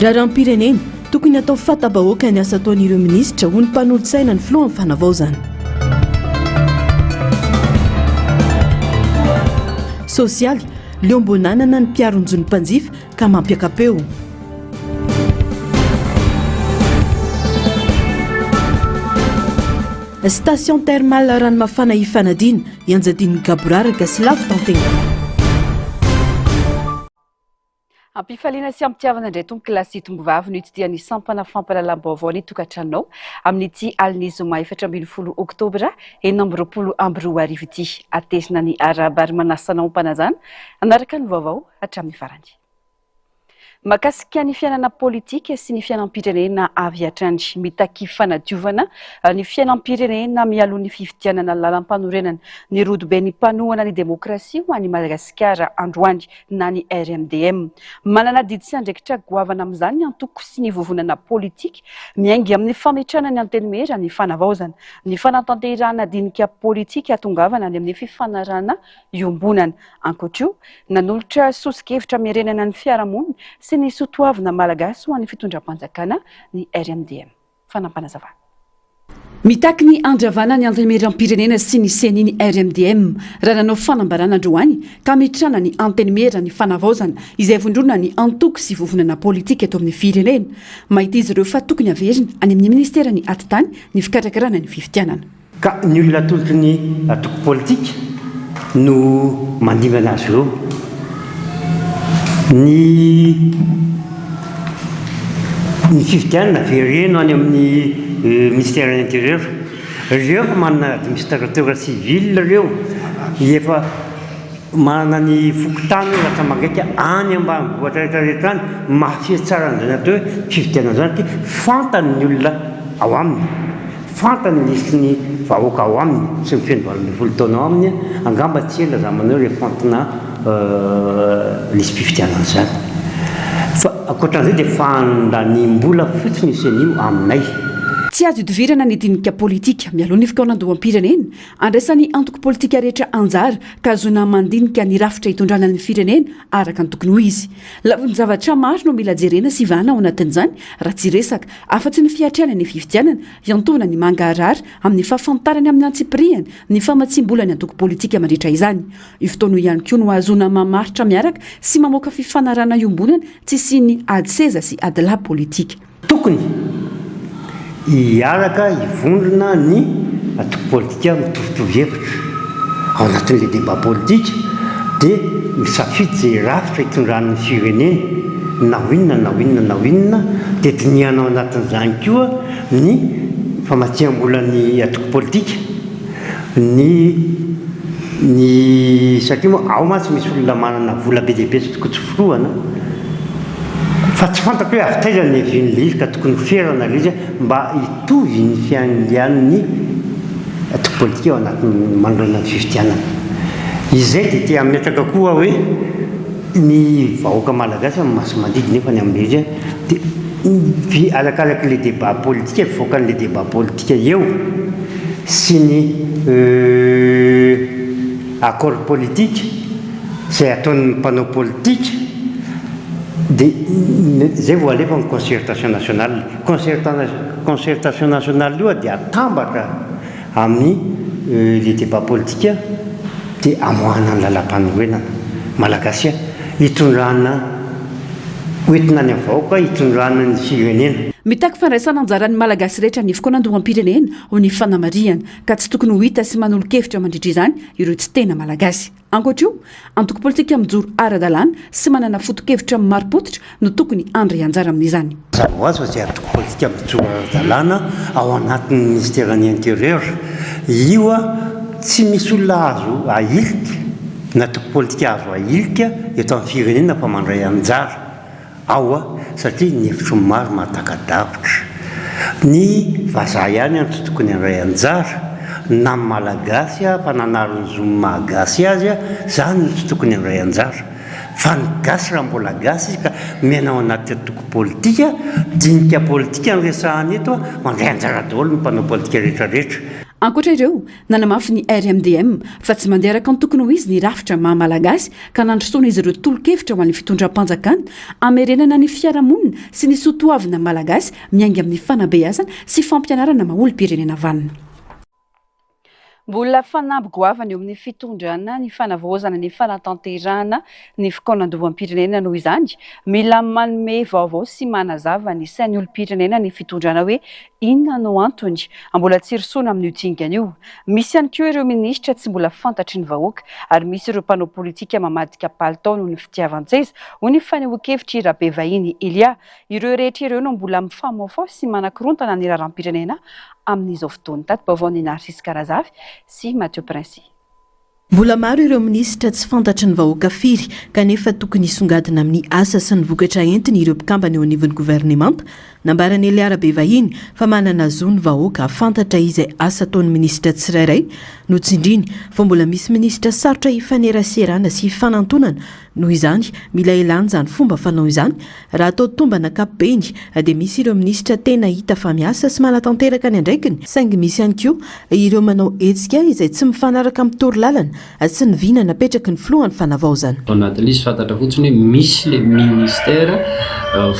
raharam-pirenena tokony atao fatabahoaka ny asa ataon'ireo minisitra ho ny mpanolotsaina ny filoha amin'ny fanavaozana. Sosialy leo mbonanana ny mpiaronjony mpanjifa ka mampiakapeo. Station thermale ranomafana Ifanadina ianjadin'ny Gaboraraka sy lafo tantena. Ampifaliana sy ampitiavana indray tony kilasy tombovavy no ity dia ny sampana fampalalam-baovao ny tokantranonao amin'ity alina zoma 14 oktobra 2024 ity. Atesina ny arabary manasanao mpanazana anaraka ny vaovao hatramin'ny farany. Makasika ny fiainana politika sy ny fiainam-pirenena avy hatrany mitaky fanadiovana ny fiainam-pirenena mialo ny fifidianana lalam-panorenana ny rodobe ny mpanohana ny demokrasia ho an'ny Madagasikara androany na ny RMDM. Manana didy sy andraikitra goavana amin'izany ny antoko sy ny vovonana politika miaingy amin'ny fametrana ny antenimera ny fanavaozana ny fanatanterahana dinika politika atongavana ny amin'ny fifanarana iombonana. Ankoatrio nanolotra sosikevitra mirenana ny fiarahamonina sy ny sotoavina malagasy ho an'ny fitondram-panjakana ny RMDM. Fanampanazava. Mitaky ny andravana ny antenimera-pirenena sy ny seniny RMDM raha nanao fanambarana androany ka mitrana ny antenimera ny fanavaozana izay vondrona ny antoko sy vovonana politika eto amin'ny firenena. Mahita izy ireo fa tokony averina any amin'ny ministera ny atitany ny fikarakarana ny fifidianana. Ka ny olona tolotra ny atoko politika no mandimana azy ireo. Ny fifidianana vereno any amin'ny ministère de l'Intérieur. Reo manana administrateur civil reo efa manana ny fokotany rehetra mangaika any ambanivohitra rehetra any mafia tsara an'izany atao hoe fifidianana zany fantany ny olona ao aminy, fantany nisy ny vahoaka ao aminy sy mifeno valon'ny taona ao aminy angamba tsy ela zamanao rehefa fantina nisy fifidianana zany. Fa ankoatran'izay dia fandaniam-bola fotsiny isen'io aminay. Tsy azo idivirana ny dinika politika mialoha ny fikaonan-doham-pirenena andraisan'ny antoko politika rehetra anjara ka azona mandinika ny rafitra hitondrana ny firenena araka ny tokony ho izy. Lavon'ny zavatra maro no mila jerena sy vahana ao anatin'izany raha tsy resaka afa-tsy ny fiatriana ny fifidianana iantona ny mangarara amin'ny fahafantarany amin'ny antsipiriany ny famatsim-bola ny antoko politika mandritra izany. Io fotoana ihany koa no azona mamaritra miaraka sy mamoaka fifanarana iombonana tsy sy ny ady seza sy ady lahy politika. Tokony iaraka ivondrona ny atoko politika mitovitovy hevitra ao anatin'ilay débat politika dia misafidy izay rafitra hitondran'ny firenena na inona dia diniana ao anatin'izany koa ny famatsiam-bola ny atoko politika ny satria moa ao mantsy misy olona manana vola be dia be sy tokony tsy firohana fa tsy fantako hoe avy taiza ny hevin'ilay izy ka tokony ferana ilay izy mba hitovy ny fianlian'ny atoko politika ao anatin'ny manoloana ny fifidianana. Izay dia tia ametraka koa hoe ny vahoaka malagasy amin'ny maso mandidy nefa ny amin'ilay izy dia arakaraka ilay débat politika fivoakan'ilay débat politika eo sy ny accord politique izay ataon'ny mpanao politika dia zay vao alefa ny concertation nationale. Concertation nationale io dia atambatra amin'ny le débat politika dia amoahana ny lalam-panorenana malagasy hitondrana hoentina ny vahoaka hitondrana ny firenena. Mitaky fandraisana anjaran'ny malagasy rehetra ny fikonan-doham-pirenena ho ny fanamariana ka tsy tokony ho hita sy manolo-kevitra mandritra izany ireo tsy tena malagasy. Ankoatrio antoko politika mijoro ara-dalàna sy manana foto-kevitra maro-potitra no tokony andray anjara amin'izany. Zavo azy fa izay antoko politika mijoro ara-dalàna ao anatin'ny ministère ny intérieur io tsy misy olona azo ahilika na antoko politika azo ahilika eto amin'ny firenena fa mandray anjara ao satria ny hevitro maro mahatakadavitra. Ny vazaha ihany tsy tokony handray anjara na malagasy fa nanarony zomy mahagasy azy zany tsy tokony handray anjara. Fa ny gasy raha mbola gasy ka miaina ao anaty atoko politika dinika politika ny resahany eto mandray anjara daholo ny mpanao politika rehetrarehetra. ankoatra ireo nanamafy ny RMDM fa tsy mandeha araka ny tokony ho izy ny rafitra mahamalagasy ka nandrosoana izy ireo tolo-kevitra ho an'ny fitondram-panjakana amerenana ny fiarahamonina sy ny sotoavina malagasy miainga amin'ny fanabeazana sy fampianarana maolo-pirenena vanina. Mbola fanampy goavana eo amin'ny fitondrana ny fanavaozana ny fanatanterahana ny fikaonan-doham-pirenena noho izany mila manome vaovao sy manazava ny sainy olo-pirenena ny fitondrana hoe inona no antony mbola tsy risoana amin'io dingana io. Misy ihany koa ireo minisitra tsy mbola fantatry ny vahoaka ary misy ireo mpanao politika mamadika palitao noho ny fitiavan-tseza ho ny fanehoan-kevitra i Rabe Vahiny Elia. Ireo rehetra ireo no mbola mifamaofao sy manakorontana ny raharam-pirenena amin'izao fotoana. Tato vaovao ny Narcisse Karazavy sy Mathieu Princy. Mbola maro ireo minisitra tsy fantatry ny vahoaka firy kanefa tokony hisongadina amin'ny asa sy ny vokatra entiny ireo mpikambana eo anivon'ny governemanta. Nambarany Elia Rabe Vahiny fa manana zo ny vahoaka fantatra izay asa ataon'ny minisitra tsirairay notsindriny fa mbola misy minisitra sarotra hifaneraserana sy hifanantonana. Noho izany mila ilana izany fomba fanao izany raha atao tombana ankapobeny dia misy ireo minisitra tena hita fa miasa sy manatanteraka ny andraikiny saingy misy ihany koa ireo manao hetsika izay tsy mifanaraka amin'ny tory-lalana sy ny vina napetraky ny filohan'ny fanavaozana. Ao anatin'izy fantatra fotsiny hoe misy le ministera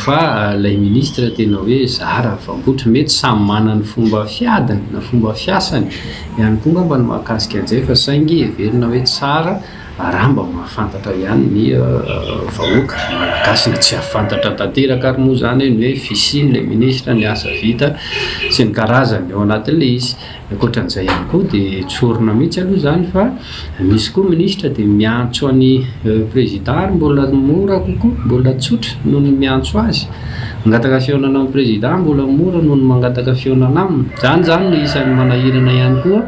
fa ilay ministra tena hoe zara fambotra mety samy manana ny fomba fiadiny na fomba fiasany ihany koa mba ny mahakasika an'izay fa saingy heverina hoe tsara raha mba mahafantatra ihany ny vahoaka malagasy na tsy afantatra tanteraka ary moa zany ny hoe fisiny le ministra ny asa vita sy ny karazany ao anatin'le izy. Ankoatran'izay ihany koa dia tsorona mihitsy aloha zany fa misy koa ministra dia miantso any président ary mbola mora kokoa mbola tsotra noho ny miantso azy. Mangataka fihaonana amin'ny président mbola mora noho ny mangataka fihaonana aminy. Zany no isan'ny manahirana ihany koa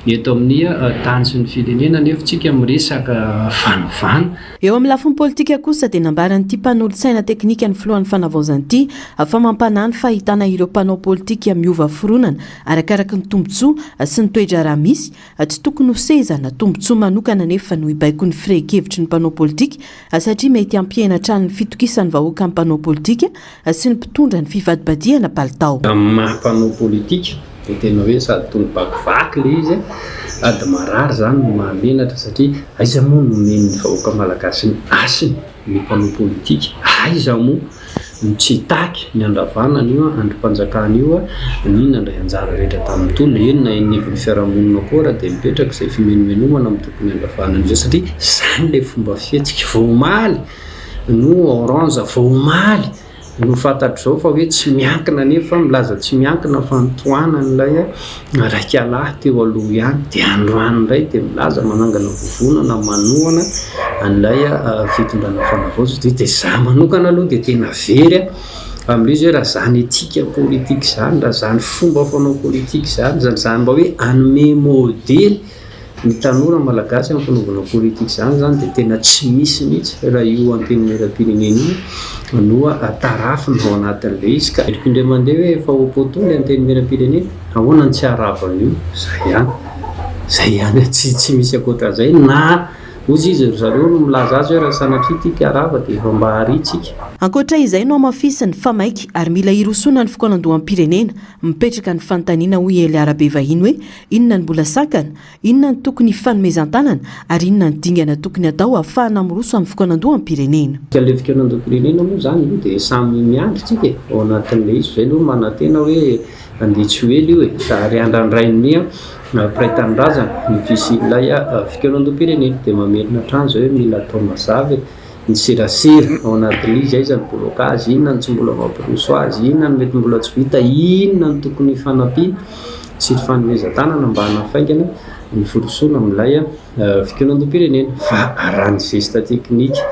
eto amin'ny tany sy ny firenena nefa tsika miresaka fanovana. Eo amin'ny lafiny politika kosa dia nambaran'ity mpanolo-tsaina teknika ny filohan'ny fanavaozana ity fa mampanany fahitana ireo mpanao politika miova foronana arakaraka ny tombotsoa sy ny toetra raha misy tsy tokony ho seza na tombotsoa manokana nefa no hibaiko ny firehikevitry ny mpanao politika satria mety hampihenatra ny fitokisan'ny vahoaka amin'ny mpanao politika sy ny mpitondra ny fivadibadiana palitao. Maha-mpanao politika dia tena hoe sady tony bakivaky le izy ady marary zany no mahamenatra satria aiza moa no men'ny vahoaka malagasy ny asiny ny mpanao politika aiza moa no tsy taky ny andravanana io androm-panjakana io ninona ndray anjara rehetra tamin'ny tolo enina enivon'ny fiarahamonina koa raha dia mipetraka izay fimenomenomana amin'ny tokony andravanana izao satria zany le fomba fihetsiky voamaly no orange voamaly no fantatr' izao fa hoe tsy miankina nefa milaza tsy miankina fa nitoana n'ilay raika alahy teo aloha ihany dia androany indray dia milaza manangana vovonana manohana an'ilay fitondrana fanavaozana dia za manokana aloha dia tena very amin'ilay izy hoe raha zany etika politika zany raha zany fomba fanao politika zany mba hoe anome modely ny tanora malagasy amin'ny fanaovana politika zany dia tena tsy misy mihitsy raha io antenimieram-pirenena io no tarafiny ao anatin'ilay izy ka indray mandeha hoe efa opotony antenimieram-pirenena ahoana ny tsy haravana io zay ihany tsy misy akoatran'izay na ozy izy zareo no milaza azy hoe raha sanatria tika arava dia efa mba haritsika. Ankoatra izay no amafisany famaiky ary mila hirosona ny fikaonan-doham-pirenena mipetraka ny fanontaniana hoy Elia Rabe Vahiny hoe inona ny mbola sakana, inona ny tokony fanomezan-tanana ary inona ny dingana tokony atao ahafahana miroso amin'ny fikaonan-doham-pirenena. Le fikaonan-doham-pirenena moa zany io dia samy miandry tsika ao anatin'ilay izy zay aloha manantena hoe andeha tsy hoely io ary andrandrainy pray tanindrazana ny visin'ilay fikaonan-doham-pirenena dia mamerina hatrany zao hoe mila atao mazava ny serasera ao anatin'izy aiza ny blocage inona ny tsy mbola mampiroso azy inona ny mety mbola tsy vita inona ny tokony fanampiana sy ny fanomezan-tanana mba hanafaingana ny firosoana amin'ilay fikaonan-doham-pirenena fa arahany gesta teknika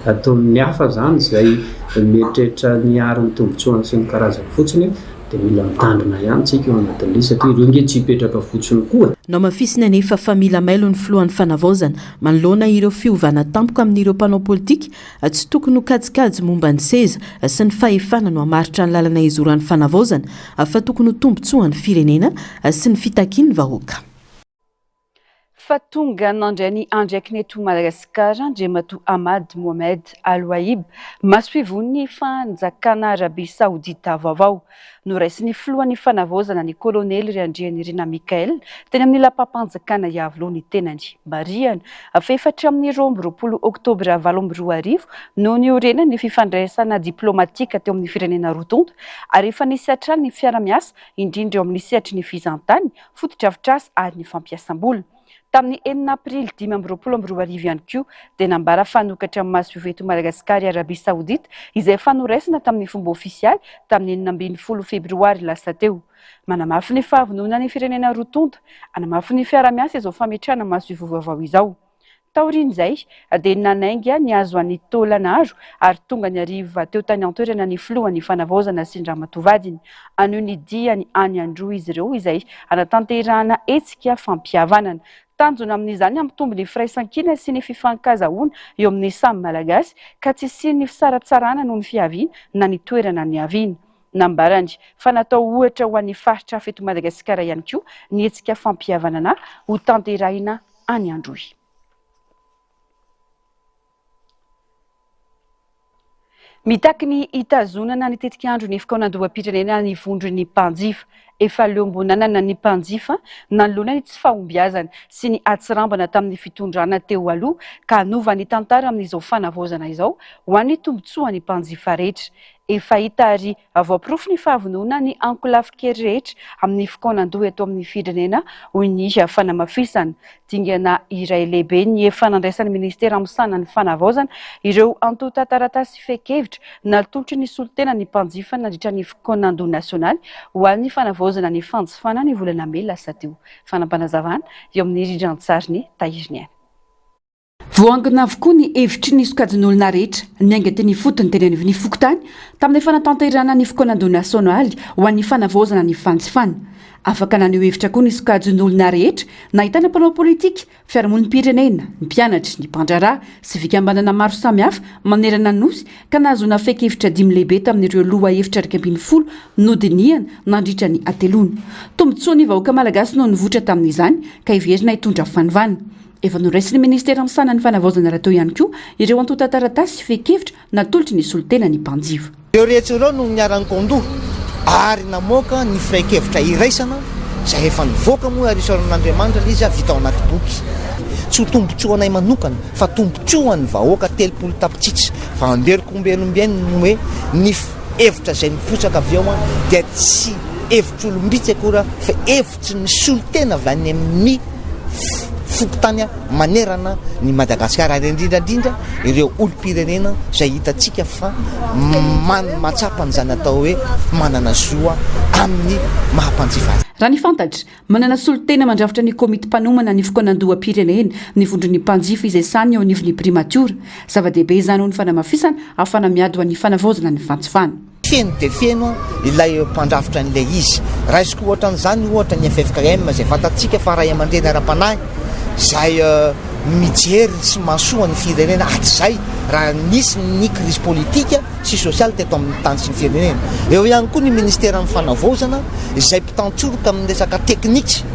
ataon'ny hafa zany izay meritreritra ny ary ny tombotsoany sy ny karazany fotsiny dia mila mitandrina ihany tsika eo anatin'ilay satria ireo nge tsy hipetraka fotsiny koa. Namafisina nefa fa mila mailo ny filohan'ny fanavaozana manoloana ireo fiovana tampoka amin'ireo mpanao politika tsy tokony ho kajikajy momba ny seza sy ny fahefana no hamaritra ny lalana izoran'ny fanavaozana fa tokony ho tombotsoan'ny firenena sy ny fitakian'ny vahoaka. fa tonga nandray ny andraikiny eto Madagasikara Andriamatoa Ahmad Mohamed Al-Waib masoivony fanjakana Arabia Saodita vaovao noraisiny filohan'ny fanavozana ny kolonely Randrianirina Mikael teny amin'ny lapam-panjakana Iavlo ny tenany Mariana afefatra amin'ny 20 Oktobra 2022 no niorena ny fifandraisana diplomatika teo amin'ny firenena rotonto ary efa nisy hatrany ny fiara-miasa indrindra eo amin'ny sehatry ny fizantany fotodrafitrasa ary ny fampiasam-bola. Tamin'ny 9 Aprily 2022 ihany koa dia nambara fanokatra amin'ny masoveto eto Madagasikara Arabia Saodita izay fanoraisana tamin'ny fomba ofisialy tamin'ny 12 Febroary lasa teo. Manamafy ny fahavonona ny firenena rotonto, anamafy ny fiara-miasa izao fametrahana masovo vaovao izao. Taorin'izay dia nanainga ny azo an'ny tôlanaro ary tonga ny ariva teo tany antoerana ny filohan'ny fanavozana sy Ndramatovadiny anio ny diany any andro izy ireo izay anatanterahana hetsika fampihavanana. Tanjona amin'izany hampitombo ny firaisan-kina sy ny fifankazahoana eo amin'ny samy malagasy ka tsy sy ny fisaratsarana noho ny fiaviana na ny toerana ny aviana. Nambarany fa natao ohatra ho an'ny faritra hafa eto Madagasikara ihany koa ny hetsika fampihavanana ho tanterahina any androy. Mitaky ny hitazonana ny tetika andro ny fikaonan-doham-pirenena ny vondron'ny mpanjifa efa leombonanana ny mpanjifa nanoloana ny tsy fahombiazana sy ny atsirambana tamin'ny fitondrana teo aloha ka hanova ny tantara amin'izao fanavozana izao ho an'ny tombotsoan'ny mpanjifa rehetra. Efa hita ary voaporofo ny fahavonona ny ankolafikery rehetra amin'ny fikaonan-doha eto amin'ny firenena hoy ny fanamafisana. Dingana iray lehibe ny efa nandraisan'ny ministera misana ny fanavozana ireo antota taratasy fekevitra nalitolotry ny solotena ny mpanjifa nandritra ny fikaonan-doha nasionaly ho an'ny fanavozana ny fanjifana ny volana May lasa teo. Fanampanazavana eo amin'ny ridrantsary ny Tahiriniana. Voangona avokoa ny hevitry ny sokajin'olona rehetra niainga teny fotony teny anivony fokotany tamin'ny fanatanterana ny fikaonan-doha nasionaly ho an'ny fanavozana ny fanjifana. Afaka naneho hevitra koa ny sokajin'olona rehetra nahitana mpanao politika, fiarahamonim-pirenena, ny mpianatra, ny mpandraraha sy fikambanana maro samihafa manerana ny nosy ka nahazoana fekevitra 5 lehibe tamin'ireo loha hevitra 20 nodiniana nandritra ny atelona. Tombotsoa ny vahoaka malagasy no nivoatra tamin'izany ka hiverina hitondra fanovana. Efa noraisiny ministera misana ny fanavozana rahateo ihany koa ireo antota taratasy fekevitra natolotry ny solotena ny mpanjifa. Ireo rehetra ireo no niaran-kondoha ary namoaka ny firaikevitra iraisana izay efa nivoaka moa ary isaoran'Andriamanitra izy vita ao anaty boky. Tsy ho tombotsoanay manokana fa tombotsoan'ny vahoaka 30 tapitrisa fa anderiko ombelombieny no hoe ny hevitra izay mipotsaka avy eo dia tsy hevitr'olombitsy akora fa hevitry ny solotena avy any amin'ny fokotany manerana ny Madagasikara ary indrindrandrindra ireo olom-pirenena izay hitantsika fa matsapany izany atao hoe manana soa amin'ny mahampanjifa azy. Raha ny fantatra, manana solotena mandrafitra ny komity mpanomana ny fikaonan-doham-pirenena ny vondron'ny mpanjifa izay sany eo anivon'ny primatiora. Zava-dehibe izany ho ny fanamafisana ahafana miady ho an'ny fanavozana ny fanjifana. Feno dia feno ilay mpandrafitra an'ilay izy. Raisiko ohatra an'izany ohatra ny FFKM izay fantatsika fa ray aman-dreny ara-panahy izay mijery sy mahasoa ny firenena hatrizay raha nisy ny crise politika sy sosialy teto amin'ny tany sy ny firenena. Eo ihany koa ny ministera amin'ny fanavozana izay mpitantsoroka amin'ny resaka teknika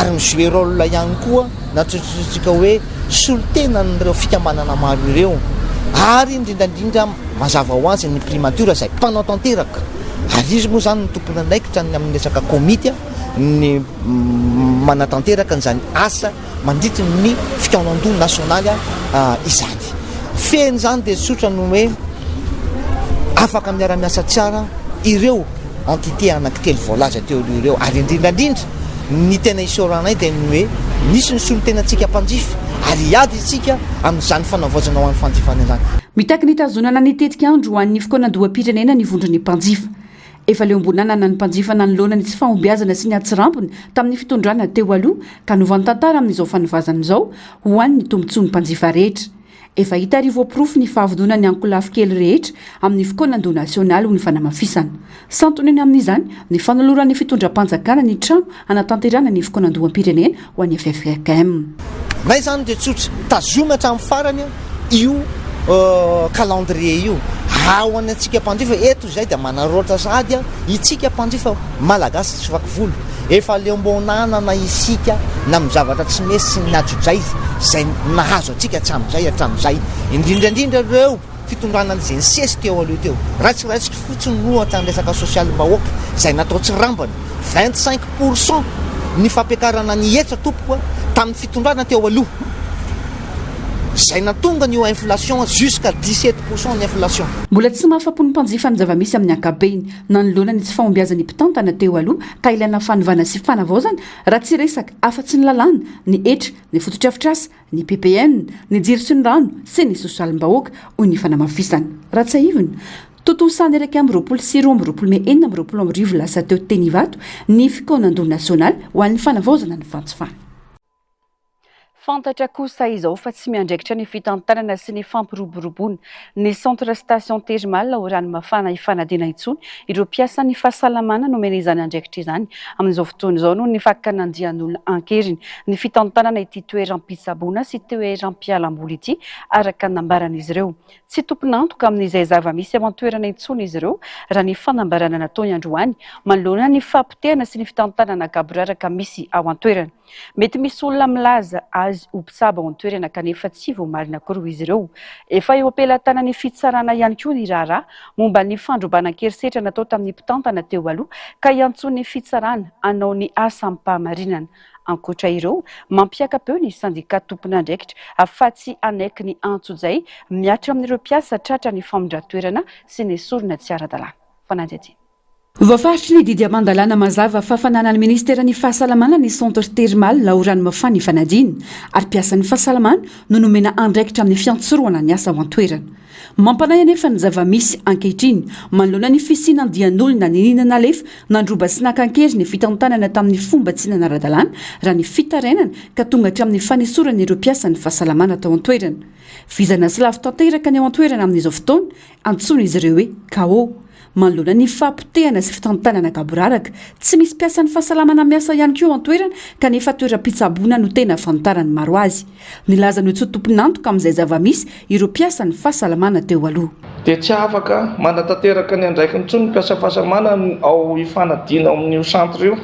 ary mijoue rôle ihany koa natsotsika hoe solotena n'ireo fikambanana maro ireo ary indrindrandrindra mazava ho azy ny primatiora izay mpanao tanteraka ary izy moa izany ny tompony anaikitra ny amin'ny resaka komity ny manatanteraka n'izany asa mandritra ny fikaonan-doha nasionaly izany. Feno izany dia tsotra no hoe afaka miara-miasa tsara ireo entité anankitelo voalaza teo ireo ary indrindrandrindra ny tena isaoranay dia ny hoe nisy ny solotenantsika mpanjifa ary hiady isika amin'izany fanavozana ho an'ny fanjifana izany. Mitaky ny tazonana ny tetika andro ho an'ny fikaonan-doham-pirenena ny vondron'ny mpanjifa. Efa leombonanana ny mpanjifa nanoloana ny tsy fahombiazana sy ny atsirampony tamin'ny fitondrana teo aloha ka novan'ny tantara amin'izao fanovazana izao ho an'ny tombotsoa ny mpanjifa rehetra. Efa hita ary voaporofo ny fahavonona ny ankolafikery rehetra amin'ny fikaonan-doha nasionaly ho ny fanamafisana. Santoneny amin'izany ny fanoloran'ny fitondram-panjakana ny trano anatanterana ny fikaonan-doham-pirenena ho an'ny FFKM. Nay izany dia tsotra tazomatra amin'ny farany io calendrier io ao any atsika mpanjifa eto zay dia manaroatra sady a itsika mpanjifa malagasy tsy vaky volo efa leombonanana isika na mizavatra tsy mesy sy najodzay zay nahazo atsika hatramin'izay indrindrandrindra reo fitondrana zay nisesy teo aloha teo ratsiratsika fotsiny nohatra ny resaka sosialy bahoaka zay natao tsy rambany 25% ny fampiakarana ny etra tompokoa tamin'ny fitondrana teo aloha zay natonga ny io inflation jusqu'à 17% ny inflation mbola tsy mahafapony mpanjifa ny zava-misy amin'ny ankabeny nanoloana ny tsy fahombiazany mpitantana teo aloha ka ilaina fanovana sy fanavaozana raha tsy resaka afa-tsy ny lalàna ny etra ny fototrafitra ny ppn ny jiry sy ny rano sy ny sosialim-bahoaka ho ny fanamafisana raha tsy aivina totosany eraky amin'ny roapolo sy roa amby roapolo me enina amby roapolo amby rivo lasa teo teny vato ny fikonandro nasionaly ho an'ny fanavaozana ny fantsifana fantatra kosa izao fa tsy miandraikitra ny fitantanana sy ny fampiroboroboana ny centre station termal ho rano mafana ifanadina intsony ireo mpiasa ny fahasalamana nomena izany andraikitra izany amin'izao fotoana izao no ny fakanandian'olona ankeriny ny fitantanana ity toeram-pitsaboana sy toeram-pialamboly ity araka nambaran'izy ireo tsy tomponantoka amin'izay zava-misy ao an-toerana intsony izy ireo raha ny fanambarana nataony androany manoloana ny fampitehana sy ny fitantanana gaboraraka misy ao an-toerana mety misy olona milaza azy ho mpitsabo ao an-toerana kanefa tsy voamarina akory izy ireo efa eo ampelatana ny fitsarana ihany koa ny raharaha momba ny fandrobanan-kerisetra natao tamin'ny mpitantana teo aloha ka iantsony fitsarana anao ny asa mpahamarinana ankoatra ireo mampiakapeo ny sandika tompon'andraikitra afa-tsy anaiky ny antso-jay miatra amin'ireo mpiasa tratra ny famondran-toerana sy ny sorona tsy ara-dalàna fananjety voafaritry ny didy amandalàna mazava fahafananany ministera ny fahasalamana ny centre termal lao rano mafana ifanadina ary mpiasan'ny fahasalamana no nomena andraikitra amin'ny fiantsoroana ny asa ao an-toerana mampanay anefa ny zava-misy ankehitriny manoloana ny fisinandian'olona ny ninana lefa nandroba sy nakankery ny fitantanana tamin'ny fomba tsy nanara-dalàna raha ny fitarainana ka tonga hatramin'ny fanesorana ireo mpiasan'ny fahasalamana tao an-toerana vizana sy lafo tanteraka ny ao an-toerana amin'izao fotoana antsony izy ireo hoe kao manoloana ny fampitehana sy fitantanana gaboraraka tsy misy mpiasan'ny fahasalamana miasa ihany koa an-toerana kanefa toeram-pitsaboana no tena fantarany maro azy nilaza no tsy tomponantoka amin'izay zava-misy ireo mpiasan'ny fahasalamana teo aloha dia tsy afaka manatanteraka ny andraiky nitsony ny mpiasa fahasalamana ao ifanadiana ao amin'io centre io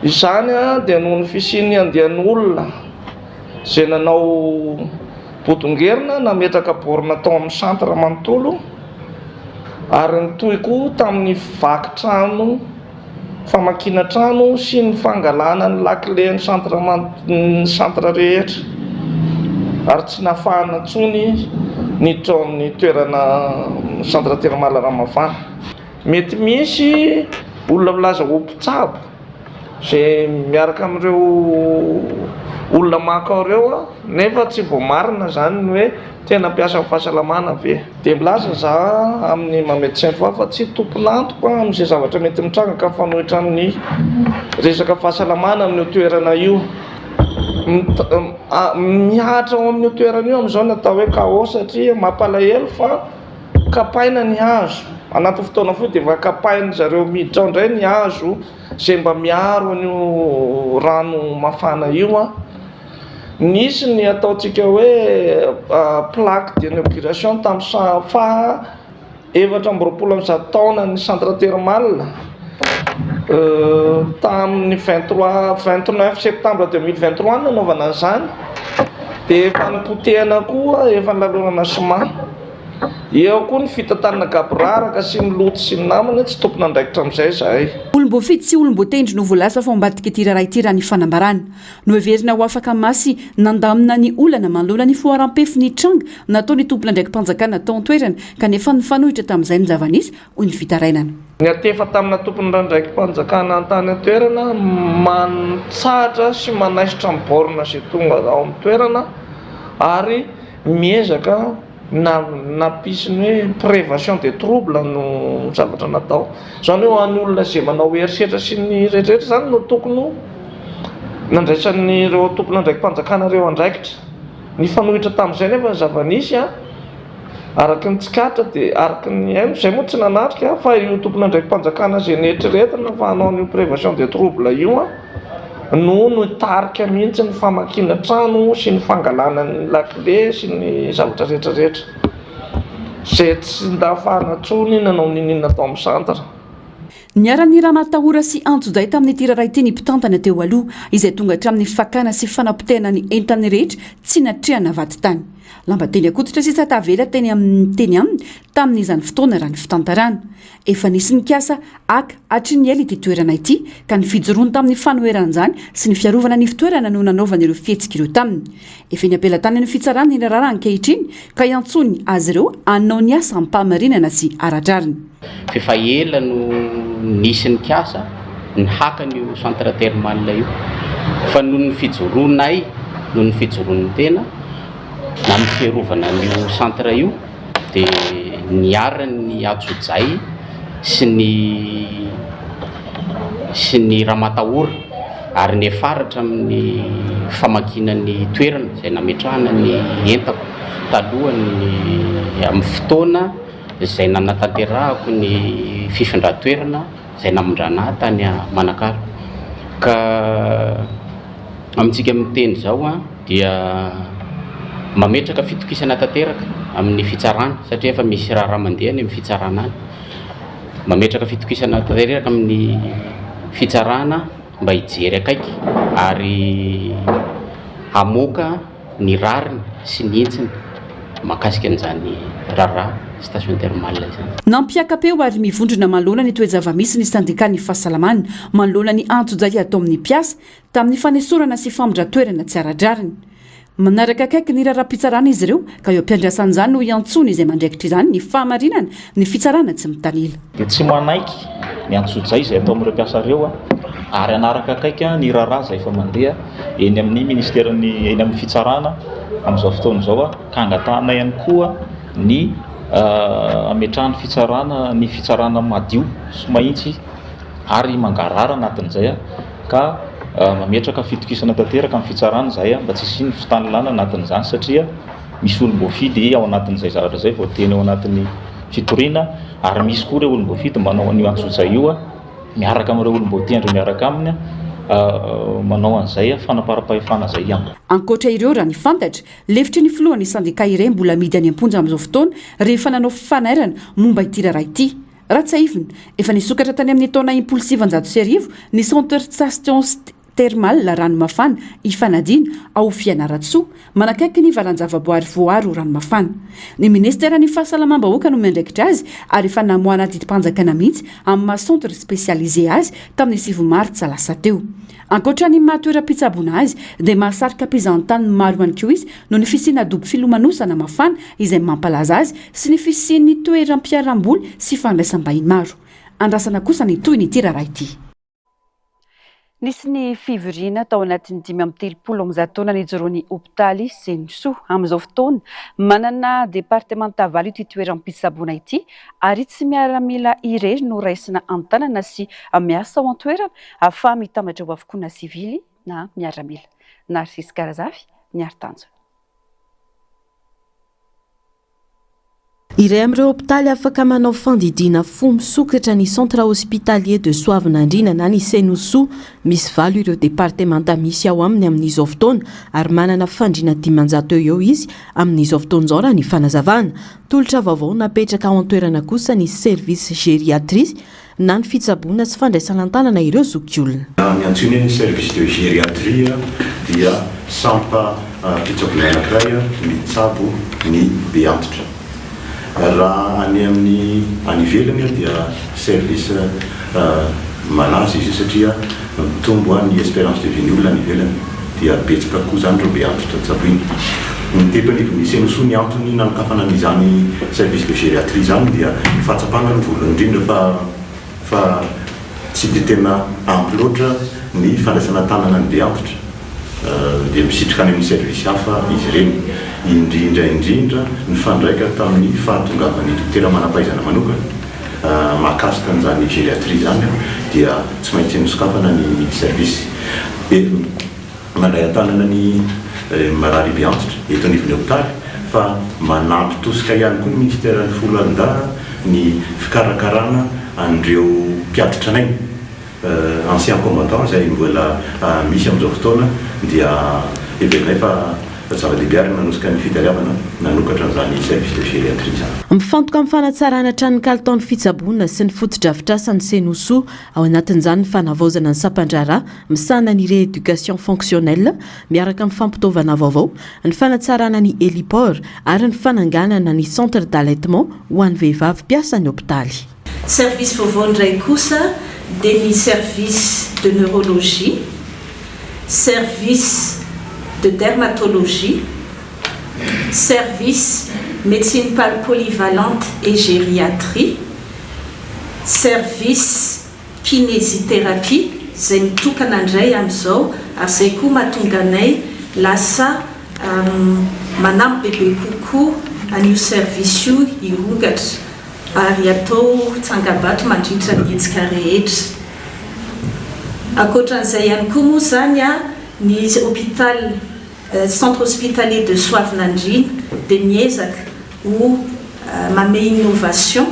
izany a dia noho ny fisiny andian'olona zay nanao bodongerina nametraka borina tao amin'ny centre manontolo ary nytoy koa tamin'ny vakitrano famakina trano sy ny fangalana ny lakile ny centre rehetra ary tsy nafahana ntsony niditra ao amin'ny toerana centre termal Ramafana mety misy olona milaza ho mpitsabo zay miaraka amin'ireo olona maka ao ireo nefa tsy voamarina zany ny hoe tena mpiasa fahasalamana ve dia milaza za amin'ny mamédecin fa tsy tomponantoko amin'izay zavatra mety mitranga ka fanohitra amin'ny resaka fahasalamana amin'ny toerana io mihatra ao amin'ny toerana io amin'izao natao hoe kao satria mampalahelo fa kapaina ny hazo anaty fotoana foy dia efa kapaina zareo miditra ao indray ny hazo zay mba miaro an'io rano mafana io a nisy ny ataontsika hoe plaque d'inauguration tamin'ny faha 720 taona ny centre termal tamin'ny 29 septembre 2023 nanaovana an'izany dia efa nipotehana koa efa nilalorana sima eo koa ny fitantanana gaboraraka sy ny loto sy ny namana tsy tompona andraikitra amin'izay zahay olomboafidy sy olombotendry no voalasa fa ambadika ity raharaha ity raha ny fanambarana no everina ho afaka masy nandamina ny olana manoloana ny foaram-pefy ny tranga natao ny tompona ndraiky mpanjakana tao an-toerana kanefa ny fanohitra tamin'izay ny zava-nisy hoy ny fitarainana ny atefa tamina tompona ndraiky mpanjakana an-tany an-toerana mantsatra sy manaisitra ny borina zay tonga ao amin'ny toerana ary miezaka napisy ny hoe prévention des troubles no zavatra natao zany hoe hoan'ny olona zay manao herisetra sy ny rehetrarehetra zany no tokony nandraisan'ireo tompona ndraiky mpanjakana reo andraikitra ny fanohitra tamin'izay nefa zava-nisy a araky ny tsikatra dia araky ny aino zay moa tsy nanatrika fa io tompona ndraiky mpanjakana zay nehetrarehetra fa hanao ny prévention des troubles io a no tarika mihitsy ny famakina trano sy ny fangalana ny lakile sy ny zavatra rehetrarehetra zay tsy ndahafahana tsony nanao ninina atao amin'ny centre. Niara-ny raha matahora sy antsoday tamin'ny tiraray ity ny mpitantana teo aloha izay tonga hatramin'ny fakana sy fanapotehana ny entany rehetra tsy natrehana vaty tany. Lamba teny akoditra sisa tavela teny aminy tamin'izany fotoana raha ny fitantarana. Efa nisy nikasa aka hatry ny ela ity toerana ity ka ny fijoroany tamin'ny fanoheran'izany sy ny fiarovana ny fitoerana no nanaovana ireo fihetsika ireo taminy. Efa ny apela-tany ny fitsarana ny raharaha ankehitriny ka iantsony azy ireo anao ny asa ampahamarinana sy aradrariny. Fefa ela no nisy ny kiasa ny hakany io centre thermal io fa noho ny fijoronay noho ny fijoron'ny tena na ny fiarovana n'io centre io dia niarany atsojay sy ny rahamatahora ary ny faratra amin'ny famakinan'ny toerana izay nametrahana ny entako talohany amin'ny fotoana izay nanatanterahako ny fifindra-toerana izay namondrana tany Manakara. Ka amintsika miteny zao dia mametraka fitokisana tanteraka amin'ny fitsarana satria efa misy raha mandehany amin'ny fitsarana any. Mametraka fitokisana tanteraka amin'ny fitsarana mba hijery akaiky ary hamoaka ny rariny sy ny intsiny makasika an'izany raharaha station thermal izany. Nampiakapeo ary mivondrona manoloana ny toe-javamisy ny sandikany fahasalamana manoloana ny antso-jay atao amin'ny mpiasa tamin'ny fanesorana sy famondra-toerana tsy aradrariny. Manaraka akaiky ny raharaha-pitsarana izy ireo ka eo ampiandrasan'izany no iantsony izay mandraikitra izany ny fahamarinana ny fitsarana tsy mitanila. Dia tsy manaiky ny antso-jay izay atao amin'ireo mpiasa ireo ary anaraka akaiky ny raharaha izay efa mandeha eny amin'ny ministerany eny amin'ny fitsarana amin'izao fotoana izao ka angatahana ihany koa ny ametrahany fitsarana ny fitsarana madio sy mahitsy ary mangarara anatin'izay ka mametraka fitokisana tanteraka amin'ny fitsarana izay mba tsy isiny fitanilana anatin'izany satria misy olom-boafidy ao anatin'izay zavatra izay vao teny ao anatin'ny fitoriana ary misy koa ireo olom-boafidy manao an'io antso-jay io miaraka amin'ireo olom-boatendry miaraka aminy manao an'izay fanaparam-pahefana izay ihany. Ankoatra ireo raha ny fantatra lefitry ny filohan'ny sandika iray mbola amidy any am-ponja amin'izao fotoana rehefa nanao fanairana momba ity raharaha ity. Raha tsaivina efa nisokatra tany amin'ny taona 1990 ny centre station thermal ranomafana ifanadina ao Fianaratsoa manakaiky ny valan-javaboary voaro ranomafana. Ny ministera ny fahasalamam-bahoaka no miandraikitra azy ary efa namoana didim-panjakana mihitsy amin'ny maha-centre spécialisé azy tamin'ny 9 Martsa lasa teo. Ankoatra ny mahatoeram-pitsaboana azy dia mahasarika mpizahan-tany maro ihany koa izy no ny fisiana dobo filomanosana mafana izay mampalaza azy sy ny fisian'ny toeram-piaramboly sy fandraisam-bahiny maro. Andrasana kosa ny toy ny raharaha ity. Nisy ny fivoriana tao anatin'ny 5 amin'ny taona nijoroan'ny hopitaly Sensoa amin'izao fotoana manana departemanta valo ity toeram-pitsaboana ity ary tsy miaramila irery no raisina an-tanana sy miasa ao an-toerana ahafaha mitambatra eo avokoa na sivily na miaramila. Narcisse Karazafy miaro-tanjona. Iray amin'ireo hopitaly afaka manao fandidiana fo misokatra ny centre hospitalier de Soavinandriana na ny Sensoa misy valo ireo departemanta misy ao aminy amin'izao fotoana ary manana fandriana 500 eo izy amin'izao fotoana izao raha ny fanazavana. Tolotra vaovao napetraka ao an-toerana kosa ny service gériatrie na ny fitsaboana sy fandraisan-tanana ireo zokiolona. Ny antsoina ny service de gériatrie dia sampa fitsaboana anankiray mitsabo ny be antitra. Raha any amin'ny ivelany dia service malaza izy satria mitombo ny espérance de vie ny olona any ivelany dia betsaka koa zany reo be antitra tsaboiny. Ny tepany ny Sensoa ny antony nanokafana n'izany service de gériatrie zany dia fahatsapana ny volony indrindra fa tsy dia tena ampy loatra ny fandraisana tanana ny be antitra dia misitrika any amin'ny service hafa izy ireny. Indrindra ny fandraika tamin'ny fahatongavany tena manam-pahaizana manokana mahakasika an'izany gériatrie zany dia tsy maintsy misokafana ny service mandray an-tanana ny marary be antitra eto anivon'ny hopitaly fa manampy tosika ihany koa ny ministera ny folo an-dà ny fikarakarana an'ireo mpiaditra anainy ancien combattant zay mbola misy amin'izao fotoana dia everinay fa zava-dehibe ary nanosika ny fitariavana nanokatra n'izany service de gériatrie zany. Mifantoka amin'ny fanatsarana trano kalitao ny fitsaboana sy ny fotodrafitrasany Senoso ao anatin'izany ny fanavaozana ny sampandrara misana ny rééducation fonctionnelle miaraka amin'ny fampitaovana vaovao ny fanatsarana ny héliport ary ny fananganana ny centre d'allaitement ho an'ny vehivavy mpiasa ny hôpitaly. Service vaovao ndray kosa dia ny service de neurologie, service de dermatologie, service médecine polyvalente et gériatrie, service kinésithérapie zay mitokana indray amin'izao ary zay koa mahatonga anay lasa manampy bebe kokoa an'io service io hirongatra ary atao tsangabato mandritra ny hetsika rehetra. Ankoatran'izay ihany koa moa zany ny hôpital centre hospitalier de Soavinandrina dia miezaka ho mame innovation.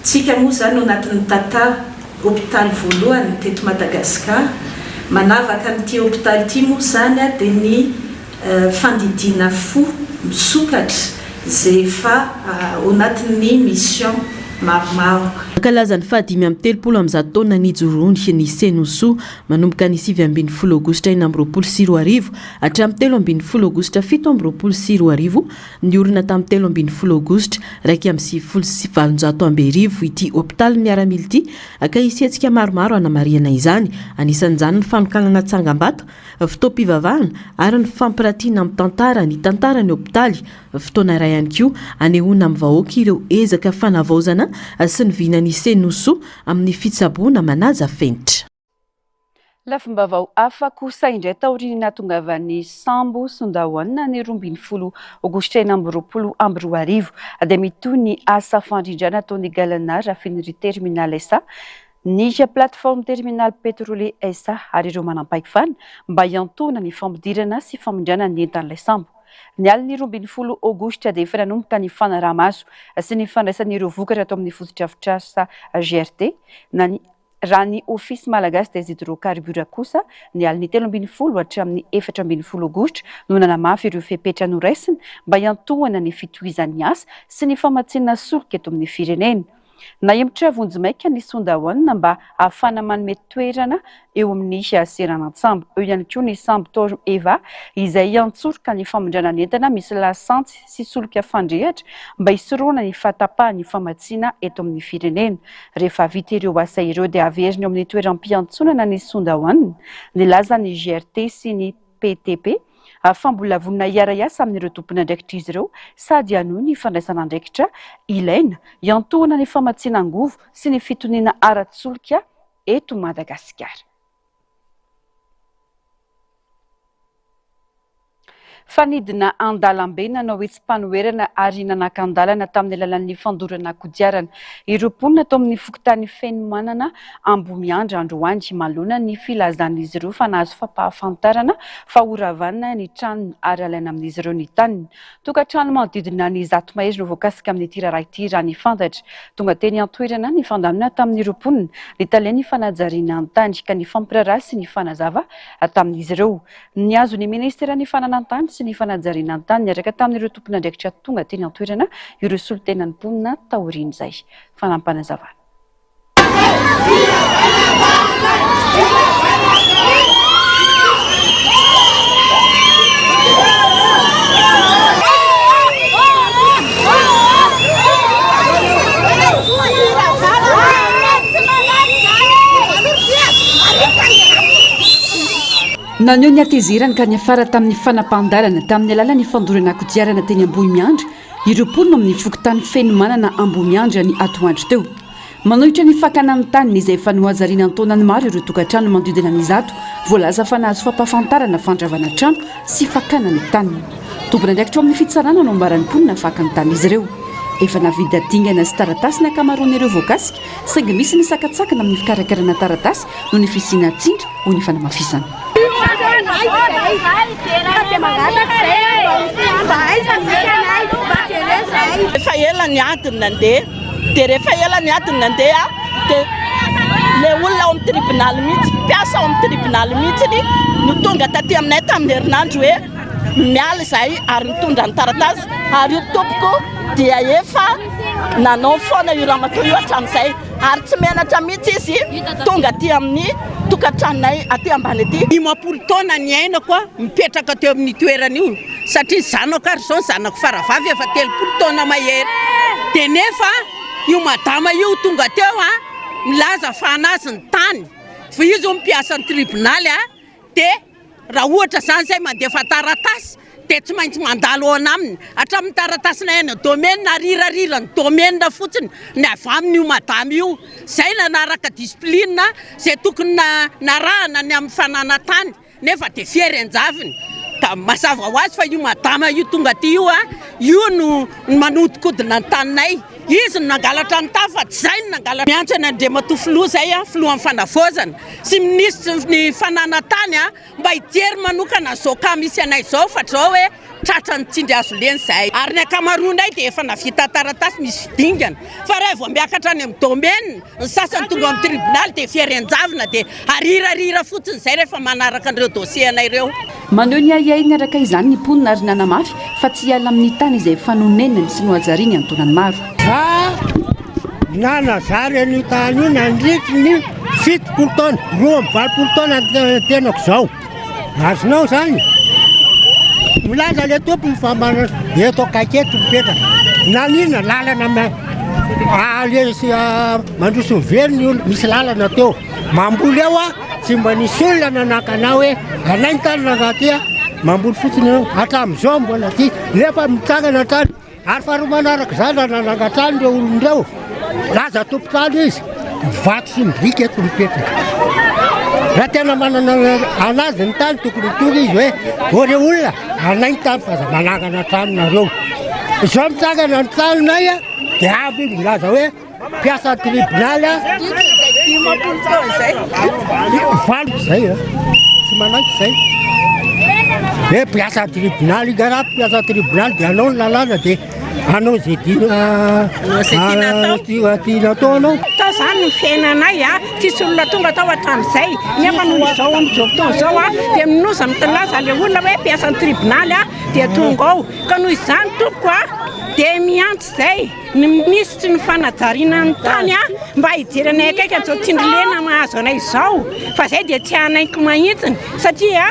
Tsika moa zany anatin'ny tantara hôpital voalohany teto Madagasikara manavaka n'ity hôpital ity moa zany dia ny fandidiana fo misokatra zay efa ao anatin'ny mission maromaro. Ankalazany fahadimy amin'ny telopolo amin'ny zato taona nijoroany ny Senoso manomboka ny 7 aogositra 2024 hatramin'ny 3 aogositra 2024 ny orina tamin'ny 3 aogositra 2027 ity hôpitaly miaramila ity aka isetsika maromaro anamariana izany anisan'izany ny fanokanana tsangam-bato fotoam-pivavahana ary ny fampiratiana amin'ny tantara ny hôpitaly fotoana iray ihany koa anehoana amin'ny vahoaka ireo ezaka fanavaozana sy ny vina ny Senoso amin'ny fitsaboana manaja fenitra. Lafim-baovao hafa kosa indray taoriana tongavan'ny Sambo Sondahoana ny 12 aogositra 2024 dia mitohy ny asa fandrindrana ataon'ny Galanara Raffinerie Terminal SA ny plateforme terminal pétrolier SA ary ireo manampaikifana mba hiantona ny fampidirana sy famindrana ny entan'ilay Sambo. Ny aliny 12 aogositra dia efa nanomboka ny fanaraha-maso sy ny fandraisan'ireo vokatra atao amin'ny fotodrafitrasa GRT raha ny ofisy malagasy des hydrocarbures kosa ny aliny 13 hatramin'ny 14 aogositra no nanamafy ireo fepetra noraisiny mba hiantohana ny fitohizan'ny asa sy ny famatsiana solika eto amin'ny firenena. Nahemotra vonjimaika ny Sondahoana mba ahafana manome toerana eo amin'ny seranan-tsambo. Eo ihany koa ny Sambo Torm Eva izay antsoroka ny famindrana entana misy lasantsy sy solika fandrehatra mba hisoroana ny fahatapahan'ny famatsiana eto amin'ny firenena. Rehefa vita ireo asa ireo dia averina eo amin'ny toeram-piantsonana ny Sondahoana ny lazan'ny GRT sy ny PTP fambolavonina iara-iasa amin'ireo tompon'andraikitra izy ireo sady anohy ny fandraisana andraikitra ilaina hiantohana ny famatsiana angovo sy ny fitoniana ara-tsolika eto Madagasikara. Fanidina andalam-be nanao hoe tsy mpanoherana ary nanaka-ndalana tamin'ny alalan'ny fandorana kodiarana. Ireo mponina atao amin'ny fokontany Fenomanana Ambomiandra androany malona ny filazan'izy ireo fa nahazo fampahafantarana fa oravanina ny tranony ary alaina amin'izy ireo ny taniny. Tokantrano manodidina ny zato mahery no voakasika amin'ny tiraraha ity raha ny fantatra. Tonga teny antoerana ny fandamina tamin'ireo mponina ny taleny fanajariana an-tany ka ny fampiraraha sy ny fanazava tamin'izy ireo. Ny azo ny ministeran'ny fananantany sy ny fanajariana an-tany niaraka tamin'ireo tompon'andraikitra tonga teny antoerana ireo solotenan'ny mponina taoriana izay. Fanampanazavana. Naneo ny atezerana ka ny afara tamin'ny fanampandarana tamin'ny alalan'ny fandorana kodiarana teny Ambohimiandra ireo mponina amin'ny fokontany Fenomanana Ambohimiandra ny atoandro teo. Manohitra ny fakana ny tany izay efa nohazariana an-taonany maro ireo tokantrano manodidina ny zato voalaza fa nahazo fampahafantarana fandravana trano sy fakana ny tany. Tompon'andraikitra amin'ny fitsarana no ambaran'ny mponina fakany tany izy ireo. Efa navidy dingana sy taratasy ny akamaroan'ireo voakasika saingy misy ny sakatsakana amin'ny fikarakarana taratasy no ny fisiana tsindry ho ny fanamafisana. Rehefa ela ny adiny nandeha dia rehefa ela ny adiny nandeha dia le olona ao amin'ny tribunal mihitsy mpiasa ao amin'ny tribunal mihitsy no tonga taty aminay tamin'ny herinandro hoe miala izay ary nitondra ny taratasy ary io tompoko dia efa nanao foana io ramatoa io hatramin'izay ary tsy menatra mihitsy izy tonga aty amin'ny tokantranonay aty ambany aty 10 taona ny aina koa mipetraka teo amin'ny toerana io satria zanako ary zao zanako faravavy efa 30 taona mahery dia nefa io madama io tonga teo milaza fa anazy ny tany fa io zao mpiasa ny tribunaly dia raha ohatra zany zay mandefa taratasy dia tsy maintsy mandalo ao anaminy hatramin'ny taratasina eny domaine na rirarira ny domaine fotsiny ny avy amin'io madama io zay nanaraka discipline zay tokony narahana ny amin'ny fananatany nefa dia fierenjaviny ka mazava ho azy fa io madama io tonga ty io no manodikodina ny taninay izy no nangalatra ny tafa tsy zay no nangalatra miantso any Andriamatofilo zay filoha amin'ny fanavozana sy ministre ny fananatany mba hijery manokana zao ka misy anay zao fa zao hoe tratra ny tsindry azo leny zay ary ny akamaroanay dia efa navita taratasy misy fidingana fa raha vao miakatra any amin'ny domaine ny sasany tonga amin'ny tribunal dia fierenjavina dia arirarira fotsiny zay rehefa manaraka an'ireo dossier anay ireo maneho ny ayay niaraka izany ny mponina ary nanamafy fa tsy hiala amin'ny tany izay fanonenany sy nohajariany antonany maro nanazary ny tany io nandritra ny 7 taona 20 taona tenako zao azonao zany milaza le tompony fa eto akaiketo mipetraka nanina lalana mandroso miveriny olo misy lalana teo mamboly eo tsy mba nisy olona nanakana hoe anay ny tany nangatya mamboly fotsiny hatramin'izao mbola ty nefa mitsangana tany ary faharoa manaraka zany nanangatrany reo olondreo laza tompotany izy vato sy mibrika eto mipetraka raha tena manana anazy ny tany tokony tonga izy hoe reo olona anay ny tany fa manangana tranonareo izao mitsangana ny tanynay dia avy milaza hoe mpiasa tribunaly valo zay tsy manaiky zay hoe mpiasa tribunaly gara mpiasa tribunaly dia anao ny lalàna dia anao zay tiana atao anao tao zany ny fiainanay tsisy olona tonga tao hatramin'izay nefa noho izao amin'izao fotoana zao dia minoza mitalaza le olona hoe mpiasa ny tribunaly dia tonga ao ka noho izany tompoko dia miantso zay ny ministry ny fanajariana ny tany mba hijeranay akaiky amin'izao tsindrilena mahazo anay izao fa zay dia tsy hanaiko mahitsiny satria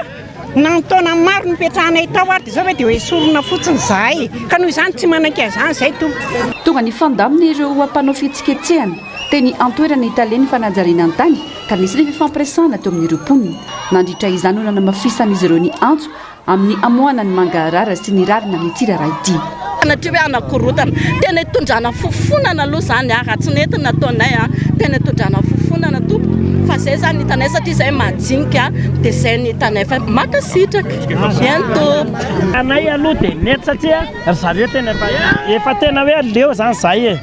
nantaona maro nipetrahanay tao ary dia zao hoe dia hoe sorona fotsiny zahay ka noho izany tsy manaiky azany zay tompo tonga ny fandamina ireo mpanao fihetsiketsehana teny antoerana italiany fanajariana ny tany ka nisy le fifampiresahana teo amin'ireo mponina nandritra izany ho nanamafisan'izy ireo ny antso amin'ny amoana ny mangarara sy ny rarina ny tsiraraha ity natria hoe anakorotana tena hitondrana fofonana aloha zany raha tsy nety nataonay tena hitondrana fofonana tompo fa zay zany hitanay satria zay majinika dia zay ny hitanay fa makasitraka entompo anay aloha dia nety satria zareo tena efa tena hoe leo zany zay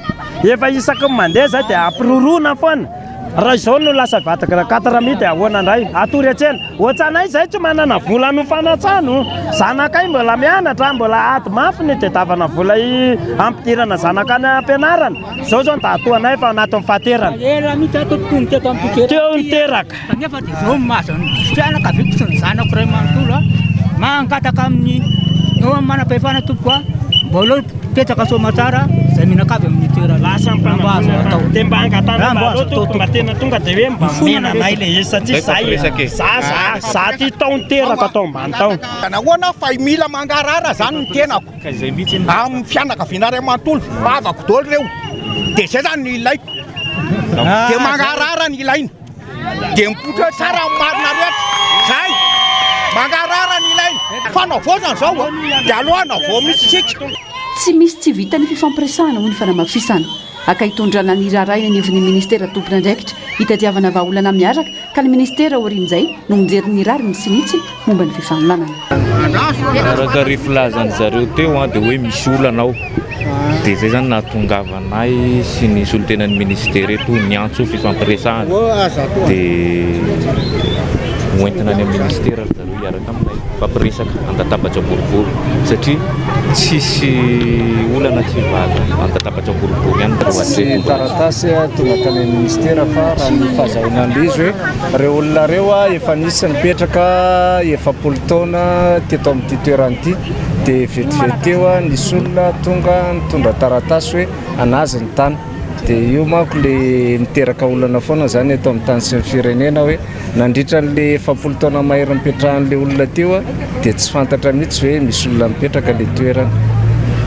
efa isaky mandeha zay dia ampirorona foana raha izao no lasa vataka 4 minutes dia ahoana indray atory atsena ohatsanay zay tsy manana vola no fanatsano zanakay mbola mianatra mbola ady mafiny dia tavana vola ampidirana zanakany ampianarana zao zao da atoanay fa anaty fahaterana teo niteraka nefa dia zao mahazany fianaka aviko sy ny zanako ray manontolo mangataka amin'ny eo manam-pahefana tompoka mbola petraka somatsara zay minakavy amin'ny toerana lasa mpanambazo atao dia mba angatana mba tena tonga dia hoe mba menanay le izy satria za ty tao niteraka atao mbany tao nahoana fa mila mangarara zany ny tenako amin'ny fianakaviana manontolo avako dolo reo dia zay zany ny ilaiko dia mangarara ny ilaina dia mipotra tsara marina rehetra zay mangarara ny ilaina fanavozana zao dia alohana vao misy sika tsy misy tsy vita ny fifampiresahana ho ny fanamafisana aka hitondrana ny raraina ny evin'ny ministera tompona ndraikitra hitadiavana vahaolana miaraka ka ny ministera orin'izay no mijery ny rary ny sinitsy momba ny fifamolanana araka ry filazany zareo teo dia hoe misy olanao dia zay zany nahatongavanay sy ny solotenan'ny ministera eto niantso fifampiresahana dia hoentina any amin'ny ministera zareo iaraka aminay fampiresaka andatabatra boribory satria tsisy olana tsy vata antatapatra boribory ihany sy taratasy tonga tany amin'ny ministera fa raha ny fahazahoana an'izy hoe reo olona reo efa nisy nipetraka efapolo taona teto amin'ity toerana ity dia vetivety eo nisy olona tonga nitondra taratasy hoe anazy ny tany dia io manko le niteraka olana foana zany eto amin'ny tany sy ny firenena hoe nandritra n'le efapolo taona mahery mipetrahan'le olona teo dia tsy fantatra mihitsy hoe misy olona mipetraka le toerana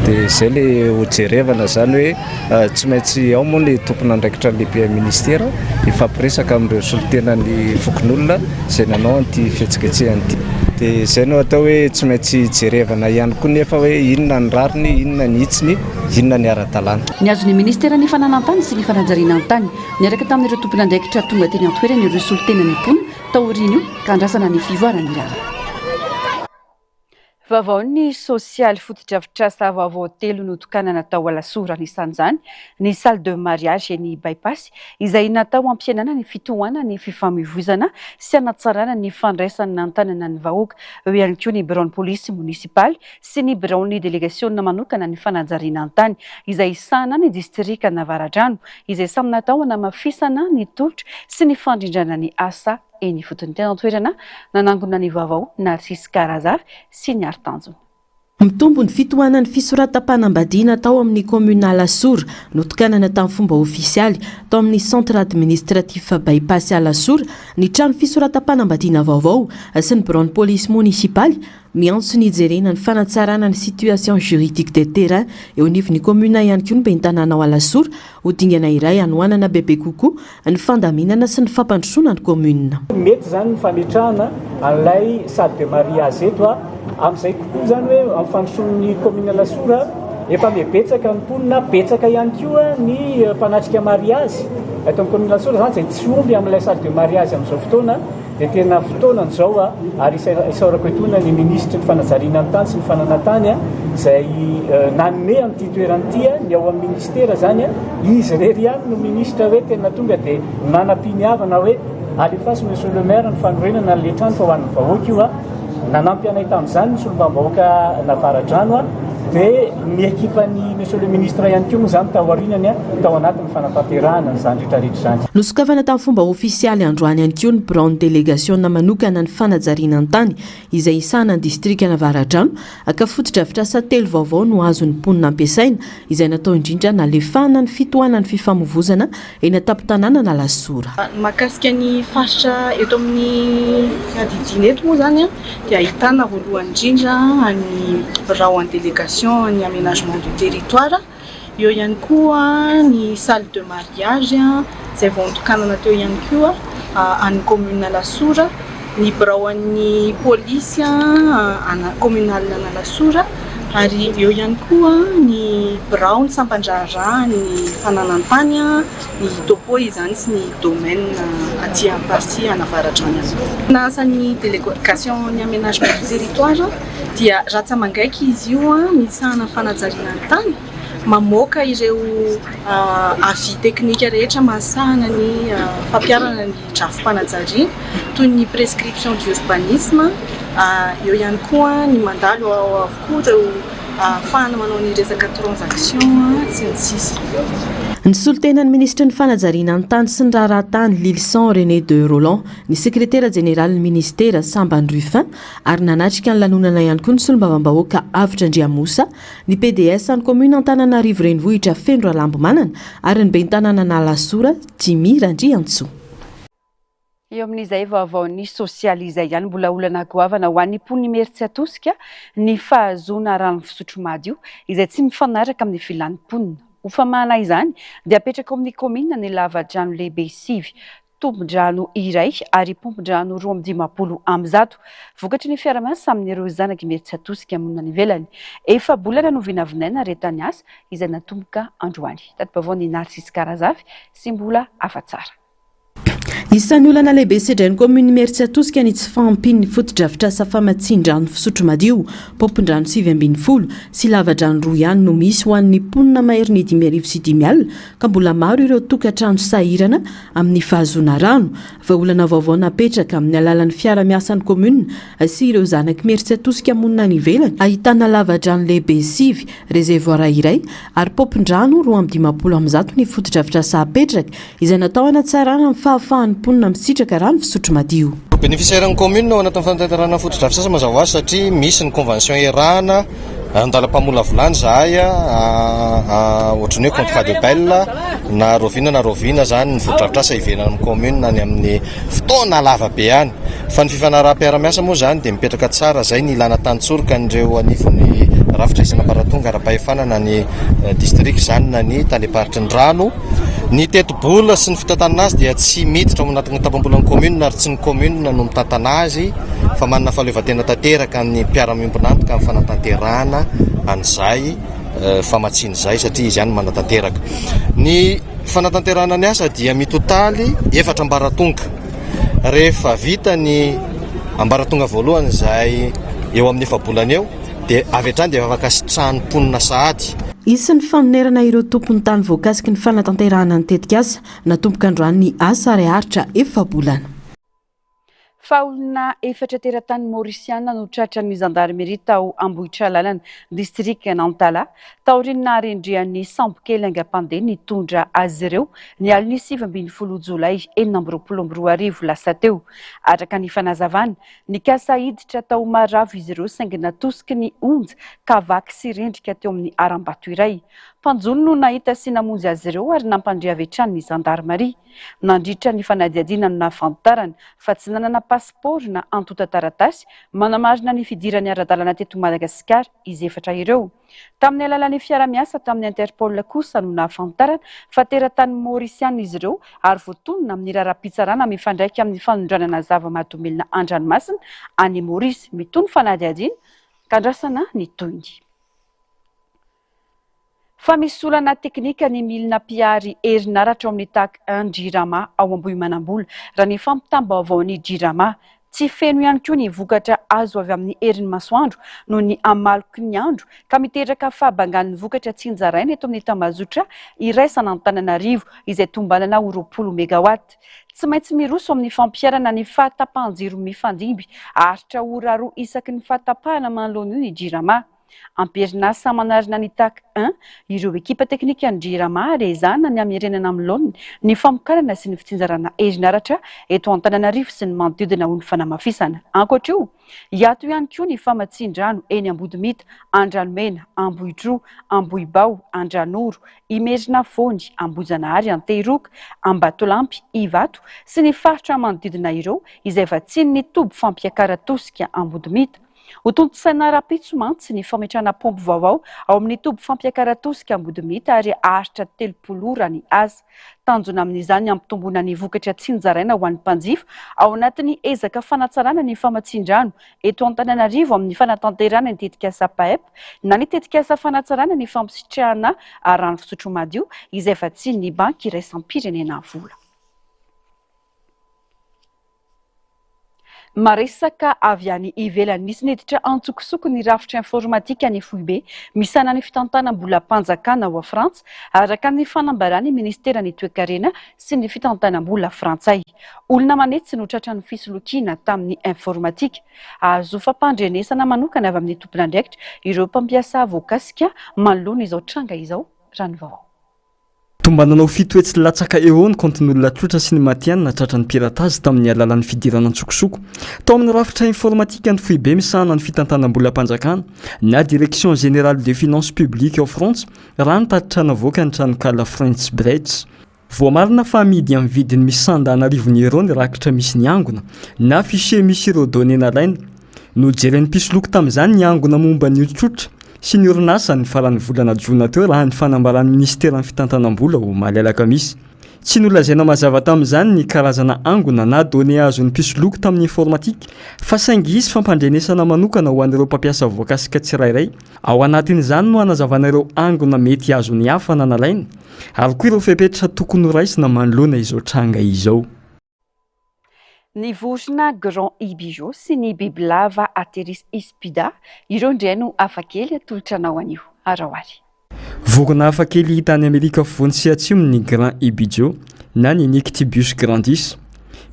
dia izay le hojerevana zany hoe tsy maintsy ao moa le tompon'andraikitra lehibe ministera ifampiresaka amin'ireo solotenany fokon'olona izay nanao an'ity fihetsiketsehanyity dia izay no atao hoe tsy maintsy jerevana ihany koa nefa hoe inona ny rariny inona ny hitsiny inona ny ara-dalàna ny azon'ny ministera ny fananantany sy ny fanajariana an-tany niaraka tamin'ireo tompon'andraikitra tonga teny antoerana ireo solotenany mpony taoriny io ka andrasana ny fivoarany rara vaovao ny sosialy fotodrafitrasa vaovao telo notokana natao alasora nisan'izany ny salle de mariage ny bypass izay natao ampianana ny fitohana ny fifamoivoizana sy hanatsarana ny fandraisana antanana ny vahoaka eo ihany koa ny bureau police municipal sy ny bureau ny délégation manokana ny fanajariana an-tany izay isana ny distrika Navaradrano izay samy natao hanamafisana ny tolotra sy ny fandrindrana ny asa eny fotony tena toerana nanangona ny vaovao Narcisse Karazavy sy ny Artanjona. Mitombo ny fitohanany fisoratam-panambadiana tao amin'ny commune Alasora notokanana tamin'ny fomba ofisialy tao amin'ny centre administratif bypass Alasora ny trano fisoratam-panambadiana vaovao sy ny bureau police municipal miantso ny jerena ny fanatsarana ny situation juridique de terrain eo anivon'ny commune ihany koa ny bentanana ao Alasora ho dingana iray anohanana bebe kokoa ny fandaminana sy ny fampandrosoana ny commune. Mety zany ny fametrahana an'ilay salle de mariage eto amin'izay kokoa zany hoe amin'ny fandrosoan'ny commune Alasora efa mibetsaka ny mponina betsaka ihany koa ny mpanatrika mariage eto amin'ny commune Alasora zany izay tsy omby amin'ilay salle de mariage amin'izao fotoana dia tena fotoana izao ary isaorako etoana ny ministre ny fanajariana ny tany sy ny fananantany izay nanome an'ity toeranyity ny ao amin'ny ministera zany izy rery ihany no ministre hoe tena tonga dia nanam-piniavana hoe alefasy monsieur le maire ny fanorenana n'le trano fa ho an'ny vahoaka io nanampy anay tamin'izany ny solombavam-bahoaka Navaradrano dia ny ekipan'ny monsieur le ministre ihany koa zany taorinany tao anatin'ny fanatanterahana n'izany rehetrarehetra zany. Nosokafana tamin'ny fomba ofisialy androany ihany koa ny bureau ny délégation manokana ny fanajariana an-tany izay isana ny distrika Navaradrano aka fotodrafitrasa telo vaovao no azon'ny mponina ampiasaina izay natao indrindra nalefahana ny fitohanana ny fifamoivoizana eny an-tampon-tanàna na Alasora. Mahakasika ny faritra eto amin'ny adidina eto moa zany dia ahitana voalohany indrindra ny bureau en délégation ny aménagement du territoire eo ihany koa ny salle de mariage izay vao nitokanana teo ihany koa any commune Alasora ny bureau an'ny police communal na Alasora ary eo ihany koa ny bureau ny sampandrara ny fananantany ny topo izany sy ny domaine aty amin'ny partie Navaradrano. Nasan'ny délégation ny aménagement du territoire dia raha mangaiky izy io misahana fanajariana ny tany mamoaka ireo avis teknika rehetra mahasahana ny fampiarana ny drafim-panajariana toy ny prescription d'urbanisme eo ihany koa ny mandalo avokoa ireo ahafahana manao ny resaka transaction sy ny sisa. Ny solotenan'ny ministra ny fanajariana an-tany sy ny raharatany Lilson René de Roland ny sekretera général ministera Sambany Rufin ary nanatrika ny lanonana ihany koa ny solombavam-bahoaka Avitra Andriamosa ny PDS ny commune Antananarivo renivohitra Fendro Alambomanana ary ny bentanana na Alasora Jimy Randriantsoa. Eo amin'izay vaovao ny sosialy izay ihany mbola olana goavana ho an'ny mponina Meritsy Atosika ny fahazoana rano fisotro madio izay tsy mifanaraka amin'ny filan'ny mponina. Ho famana izany dia apetraka amin'ny commune ny lavadrano lehibe sivy tombon-drano iray ary pompon-drano 220 vokatry ny fiara-miasa amin'ireo zanaky Meritsy Atosika monina ny ivelany. Efa bolana no vinavinaina retany asa izay natomboka androany. Tato-baovao ny Narcisse Karazavy sy mbola afa-tsara. Isan'ny olana lehibe sedrany commune Mertsiatosika ny tsy fahampiny fotodrafitra asa famatsian-drano fisotro madio, pompon-drano 7 sy lava-drano 2 ihany no misy ho an'ny mponina mahery 5 sy 10 alina ka mbola maro ireo tokantrano sahirana amin'ny fahazoana rano. Vahaolana vaovao napetraka amin'ny alalan'ny fiara-miasan'ny commune sy ireo zanaky Mertsiatosika monina ny ivelany, ahitana lava-drano lehibe 5 réservoir iray ary pompon-drano 250 ny fotodrafitra asa apetraka izay natao hanatsarana amin'ny fahafahan'ny mponina misitraka rano fisotro madio. Bénéficiaire commune ao anatin'ny fanatanterahana fotodrafitra asa mazava azy satria misy ny convention erana andala-pamola volany zahay ohatrany hoe contrat de bail na rovina zany ny fotodrafitra asa ivelany amin'ny commune any amin'ny fotoana lava be any. Fa ny fifanaraha-piara-miasa moa zany dia mipetraka tsara zay ny ilana tantsorika nireo anivon'ny rafitra isana Ambaratonga ara-pahefana na ny district zany na ny tany-paritry ny rano. Ny teti-bola sy ny fitantanana azy dia tsy miditra ao anatin'ny tapam-bolan'ny commune ary tsy ny commune no mitantana azy fa manana fahaleovantena tanteraka ny mpiara-miombona antoka amin'ny fanatanterahana an'izay famatsiany izay satria izy ihany manatanteraka. Ny fanatanterahana ny asa dia mitotaly 4 ambaratonga. Rehefa vita ny ambaratonga voalohany izay eo amin'ny efa-bolana eo dia avy hatrany dia afaka sitrahan'ny mponina sahady. Isan'ny fanonerana ireo tompony tany voakasiky ny fanatanterahana ny tetika asa natomboka androany asa ary haritra efa-bolana. Fa olona 4 teratany Maorisiana no tratran'ny gendarmerie tao Ambohitra lalana district Nantala taorin'ny rendrian'ny Sampokely Aingam-pandeha nitondra azy ireo ny aliny 7 Jolay 2022 lasa teo. Araka ny fanazavana ny kasa hiditra tao maravo izy ireo saingy natosiky ny onja kavaky sy rendrika teo amin'ny aram-bato iray. Mpanjono no nahita sy namonjy azy ireo ary nampandre avy hatrany ny gendarmerie. Nandritra ny fanadiadiana no nafantarana fa tsy nanana pasiporo na antota taratasy manamarina ny fidirany ara-dalàna teto Madagasikara izy 4 ireo. Tamin'ny alalan'ny fiara-miasa tamin'ny Interpol kosa no nafantarana fa teratany Maorisiana izy ireo ary voatonona amin'ny raharaham-pitsarana mifandraika amin'ny fanondranana zava-mahadomelina an-dranomasina any Maorisy mitony fanadiadiana kandrasana ny toyny. Fa misy olana teknika ny milina mpiary herinaratra ao amin'ny taky Jirama ao Ambohimanambola raha ny fampitam-baovao ny Jirama. Tsy feno ihany koa ny vokatra azo avy amin'ny herin'ny masoandro no ny amaloky ny andro ka miteraka fahabangan'ny vokatra tsinjaraina eto amin'ny tambazotra iraisana Antananarivo izay tombanana 20 megawatt. Tsy maintsy miroso amin'ny fampiarana ny fahatapahan-jiro mifandimby aritra ora 2 isaky ny fahatapahana manoloana ny Jirama. Amperinasa manarina ny taky 1 ireo ekipa teknika ny Jirama rezana ny amirenana amin'ny ny famokarana sy ny fitsinjarana herinaratra eto Antananarivo sy ny manodidina ho ny fanamafisana. Ankoatra io, hiato ihany koa ny famatsin-drano eny Ambodimita, Andranomena, Ambohidro, Ambohibao, Andranoro, Imerina Fony, Ambojanahary, Antehiroka, Ambatolampy, Ivato sy ny faritra manodidina ireo izay vatsiany ny tobo fampiakaratosika Ambodimita. Ho tontosaina rapitso mantsy ny fametrahana pompy vaovao ao amin'ny tobo fampiakaratosika Ambodimita ary aritra 30 ora ny asa. Tanjona amin'izany ampitomboana ny vokatra tsinjaraina ho an'ny mpanjifa ao anatin'ny ezaka fanatsarana ny famatsin-drano eto Antananarivo amin'ny fanatanterahana ny tetika asa PAEP na ny tetika asa fanatsarana ny fampisitrahana rano fisotro madio izay vatsiany ny banky iraisam-pirenena vola. Maresaka avy any ivelany nisy neditra antsokosoko ny rafitra informatika ny FUB misana ny fitantanam-bola mpanjakana ao Frantsa araka ny fanambarany ministera ny toe-karena sy ny fitantanam-bola frantsay. Olona manetsy no tratran'ny fisolokiana tamin'ny informatika. Azo fampandrenesana manokana avy amin'ny tompon'andraikitra ireo mpampiasa voakasika manoloana izao tranga izao ranovao. Tombananao fitoetsy latsaka eo ny kontin'olona tlotra sy ny matianina tratran'ny piratazy tamin'ny alalan'ny fidirana antsokosoko. Tao amin'ny rafitra informatika ny FUB misahana ny fitantanam-bola mpanjakana na Direction Générale des Finances Publiques ao France raha nitatitra navoaka ny tranokala French Bridge. Voamarina fa amidy amin'ny vidiny misy 100,000 euro ny rakitra misy ny angona na fichier misy ireo données nalaina. No jeren'ny mpisoloko tamin'izany ny angona momba ny tlotra sy ny orinasa ny faran'ny volana jona teo raha ny fanambaran'ny ministeran'ny fitantanam-bola ho malalaka misy. Tsy nolazaina mazava tamin'izany ny karazana angona na données azon'ny mpisoloko tamin'ny informatika fa saingy izy fampandrenesana manokana ho an'ireo mpampiasa voakasika tsirairay. Ao anatin'izany no hanazavana ireo angona mety azon'ny hafa na nalaina ary koa ireo fepetra tokony ho raisina manoloana izao tranga izao. Ny vorona Grand Ibijo sy ny bibilava Ateris ispida ireo indray no hafakely atolotra-nao anio araoary. Vorona hafakely hita any Amerika afovoany sy atsimo ny Grand Ibijo na ny Nyctibus grandis.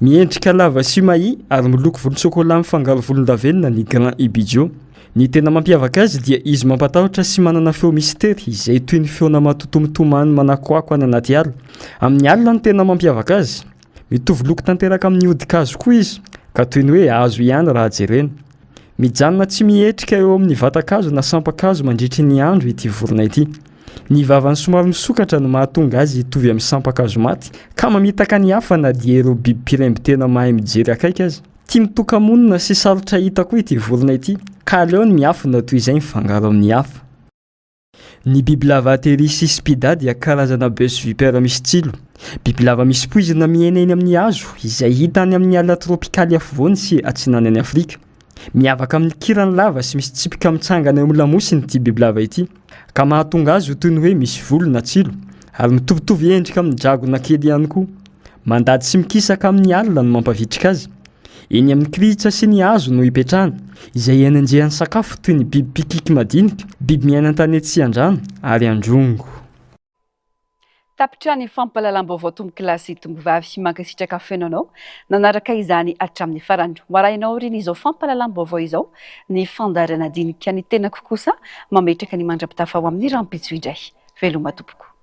Miendrika lava sy mahi ary miloko volon-tsokola mifangaro volondavenona ny Grand Ibijo. Ny tena mampiavaka azy dia izy mampatahotra sy manana feo misteri izay toy ny feona matotomitomany manakoako any anaty ala. Amin'ny alina ny tena mampiavaka azy. Mitovy loko tanteraka amin'ny hodikazo koa izy, ka toy ny hoe hazo ihany raha jerena. Mijanona tsy mietrika eo amin'ny vatakazo na sampakazo mandritry ny andro ity vorona ity. Ny vavany somary misokatra no mahatonga azy hitovy amin'ny sampakazo maty, ka mamitaka ny hafa na dia ireo biby piremby tena mahay mijery akaiky azy. Tia mitoka-monina sy sarotra hita koa ity vorona ity, ka aleo ny miafina toy izay mifangaro amin'ny hafa. Ny bibilava Ateris ispida dia karazana bœuf vipère misy tsilo. Bibilava misy poizina mieneny amin'ny hazo izay hita any amin'ny ala tropikaly afovoany sy atsinany any Afrika. Miavaka amin'ny kirany lava sy misy tsipika mitsangana eo amin'ny lamosiny ity bibilava ity, ka mahatonga azy ho toy ny hoe misy volo na tsilo, ary mitovitovy endrika amin'ny dragona kely ihany koa. Mandady sy mikisaka amin'ny alina no mampavitrika azy. Eny amin'ny kirihitra sy ny hazo no hipetrahana, izay iananjehany sakafo toy ny biby pikiky madinika, biby miaina an-tanety sy an-drano ary androngo. Tapitra ny fampahalalam-baovao tombo-kilasy tombovavy sy mankasitraka fenanao nanaraka izany hatramin'ny farany. Warainao ry izao fampahalalam-baovao izao ny fandaharana dinika ny tenako kosa mametraka ny mandrapitafa ao amin'ny rampitso indray. Veloma tompoko.